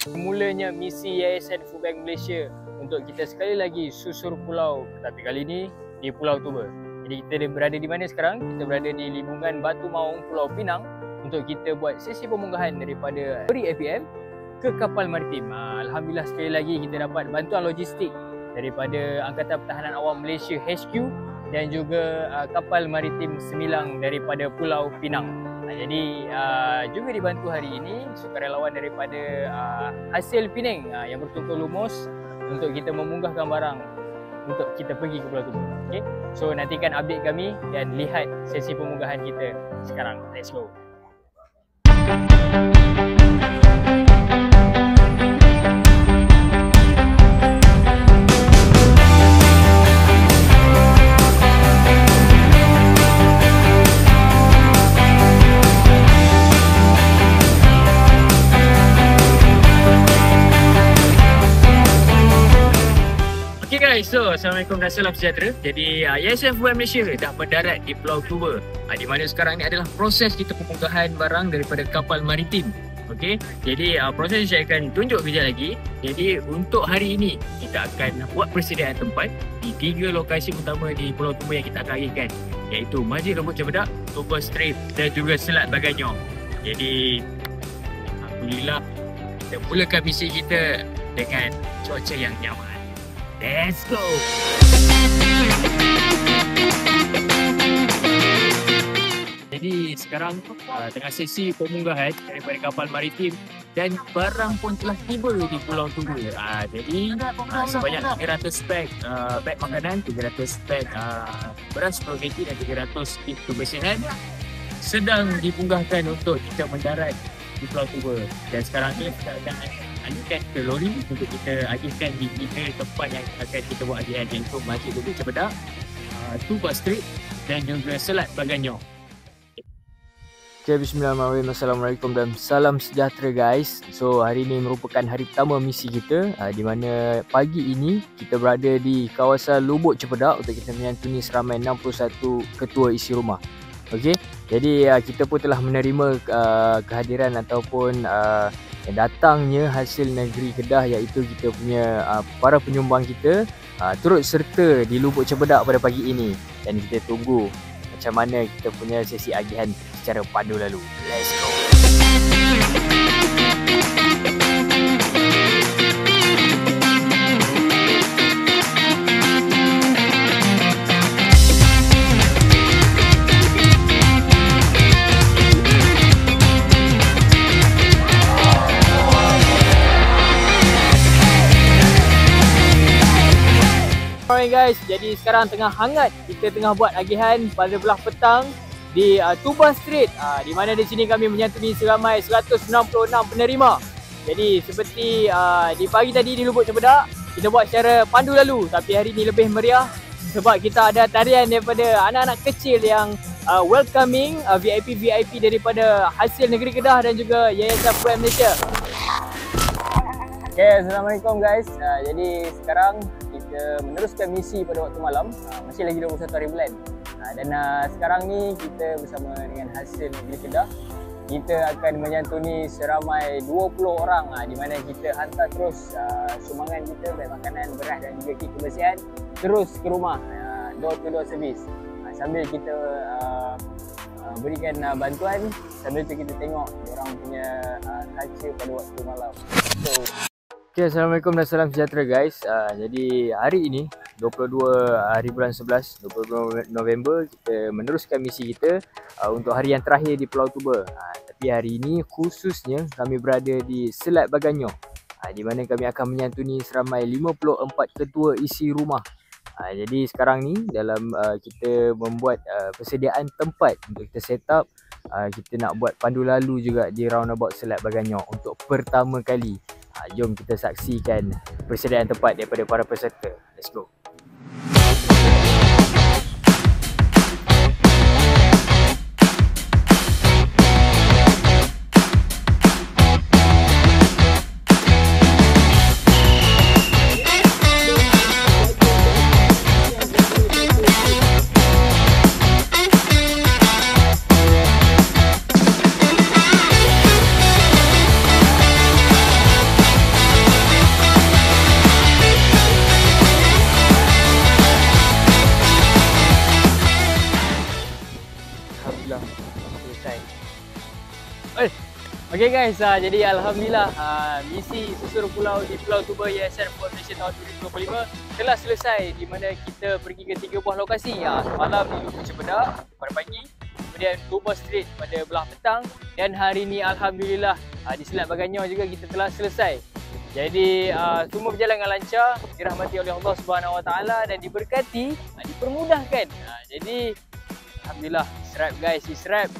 Mulanya misi Yayasan Food Bank Malaysia untuk kita sekali lagi susur pulau, tapi kali ini di Pulau Tuba. Jadi kita berada di mana sekarang? Kita berada di Libungan Batu Maung, Pulau Pinang untuk kita buat sesi pemunggahan daripada Lori APM ke kapal maritim. Alhamdulillah sekali lagi kita dapat bantuan logistik daripada Angkatan Pertahanan Awam Malaysia HQ dan juga kapal maritim Semilang daripada Pulau Pinang. Jadi juga dibantu hari ini sukarelawan daripada Hasil Penang yang bertungkus lumus untuk kita memunggahkan barang untuk kita pergi ke Pulau Tuba. Okay? So nantikan update kami dan lihat sesi pemunggahan kita sekarang. Let's go. So, Assalamualaikum dan salam sejahtera. Jadi, Yayasan Food Bank Malaysia dah mendarat di Pulau Tuba, di mana sekarang ni adalah proses kita pemunggahan barang daripada kapal maritim. Okey, jadi proses saya akan tunjuk kejap lagi. Jadi, untuk hari ini kita akan buat persediaan tempat di 3 lokasi utama di Pulau Tuba yang kita akan agihkan, iaitu Masjid Lubuk Cempedak, Tuba Strait dan juga Selat Baganyong. Jadi, alhamdulillah kita mulakan misi kita dengan cuaca yang nyaman. Let's go! Jadi sekarang tengah sesi pemunggahan daripada kapal maritim dan barang pun telah tiba di Pulau Tuba. Jadi sebanyak 300 beg beg makanan, 300 beg beras 10 kg dan 300 kit kebersihan sedang dipunggahkan untuk kita mendarat di Pulau Tuba. Dan sekarang ni kita akan alihkan ke lori untuk kita agihkan di 3 tempat yang akan kita buat agihan, iaitu Masjid Lubuk Cempedak, Tuba Strait dan juga Selat Baganyong. Okay, bismillahirrahmanirrahim. Assalamualaikum dan salam sejahtera guys. So hari ini merupakan hari pertama misi kita, di mana pagi ini kita berada di kawasan Lubuk Cempedak untuk kita menyantuni seramai 61 ketua isi rumah. Okey, jadi kita pun telah menerima kehadiran ataupun datangnya hasil negeri Kedah, iaitu kita punya para penyumbang kita turut serta di Lubuk Cempedak pada pagi ini, dan kita tunggu macam mana kita punya sesi agihan secara pandu lalu. Let's go. Alright guys, jadi sekarang tengah hangat kita tengah buat agihan pada belah petang di Tuba Strait, di mana di sini kami menyantuni seramai 166 penerima. Jadi seperti di pagi tadi di Lubuk Cempedak kita buat secara pandu lalu, tapi hari ini lebih meriah sebab kita ada tarian daripada anak-anak kecil yang welcoming VIP-VIP daripada Hasil Negeri Kedah dan juga Yayasan Food Bank Malaysia. Okay, Assalamualaikum guys. Jadi sekarang kita meneruskan misi pada waktu malam, masih lagi 21 hari bulan, dan sekarang ni kita bersama dengan Hasil Negeri Kedah. Kita akan menyantuni seramai 20 orang, di mana kita hantar terus sumbangan kita, baik makanan, beras dan juga kit kebersihan terus ke rumah, door to door service, sambil kita berikan bantuan, sambil tu kita tengok orang punya culture pada waktu malam. So, Okay, Assalamualaikum dan salam sejahtera guys. Jadi hari ini 22 hari bulan 11, 22 November, kita meneruskan misi kita untuk hari yang terakhir di Pulau Tuba. Tapi hari ini khususnya kami berada di Selat Baganyong, di mana kami akan menyantuni seramai 54 ketua isi rumah. Jadi sekarang ni dalam kita membuat persediaan tempat untuk kita set up, kita nak buat pandu lalu juga di roundabout Selat Baganyong untuk pertama kali. Jom kita saksikan persediaan tempat daripada para peserta. Let's go. Okay guys, jadi Alhamdulillah misi susur pulau di Pulau Tuba Yayasan Port Malaysia tahun 2025 telah selesai, di mana kita pergi ke 3 buah lokasi. Semalam di Lubuk Cempedak pada pagi, kemudian Tuba Street pada belah petang, dan hari ni Alhamdulillah di Selat Baganyau juga kita telah selesai. Jadi semua berjalan dengan lancar, dirahmati oleh Allah Subhanahu Wa Taala dan diberkati, dipermudahkan. Jadi Alhamdulillah, Israel guys, Israel.